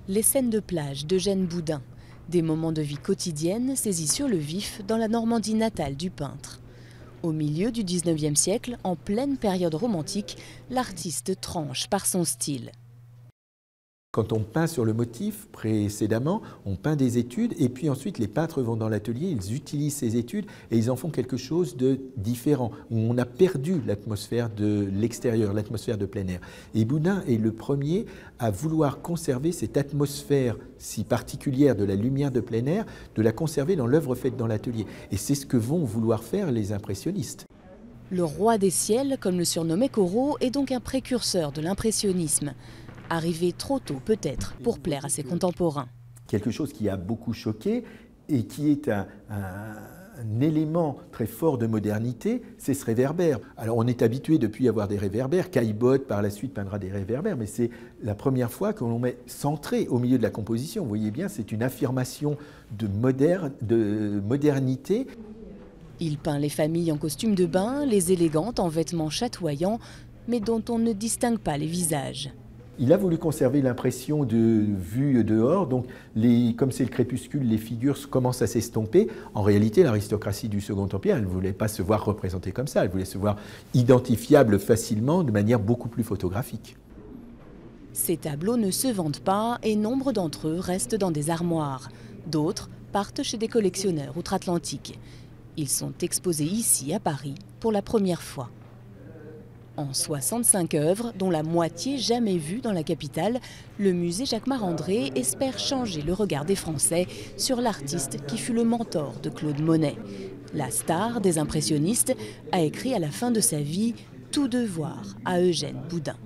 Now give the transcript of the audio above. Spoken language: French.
Les scènes de plage d'Eugène Boudin, des moments de vie quotidienne saisis sur le vif dans la Normandie natale du peintre. Au milieu du 19e siècle, en pleine période romantique, l'artiste tranche par son style. Quand on peint sur le motif, précédemment, on peint des études et puis ensuite les peintres vont dans l'atelier, ils utilisent ces études et ils en font quelque chose de différent, où on a perdu l'atmosphère de l'extérieur, l'atmosphère de plein air. Et Boudin est le premier à vouloir conserver cette atmosphère si particulière de la lumière de plein air, de la conserver dans l'œuvre faite dans l'atelier. Et c'est ce que vont vouloir faire les impressionnistes. Le roi des ciels, comme le surnommait Corot, est donc un précurseur de l'impressionnisme. Arrivé trop tôt peut-être pour plaire à ses contemporains. Quelque chose qui a beaucoup choqué et qui est un élément très fort de modernité, c'est ce réverbère. Alors on est habitué depuis à avoir des réverbères, Caillebotte par la suite peindra des réverbères, mais c'est la première fois que l'on met centré au milieu de la composition. Vous voyez bien, c'est une affirmation de modernité. Il peint les familles en costume de bain, les élégantes en vêtements chatoyants, mais dont on ne distingue pas les visages. Il a voulu conserver l'impression de vue dehors, donc comme c'est le crépuscule, les figures commencent à s'estomper. En réalité, l'aristocratie du Second Empire, elle ne voulait pas se voir représentée comme ça, elle voulait se voir identifiable facilement, de manière beaucoup plus photographique. Ces tableaux ne se vendent pas et nombre d'entre eux restent dans des armoires. D'autres partent chez des collectionneurs outre-Atlantique. Ils sont exposés ici, à Paris, pour la première fois. En 65 œuvres, dont la moitié jamais vues dans la capitale, le musée Jacques Marandré espère changer le regard des Français sur l'artiste qui fut le mentor de Claude Monet. La star des impressionnistes a écrit à la fin de sa vie « Tout devoir » à Eugène Boudin.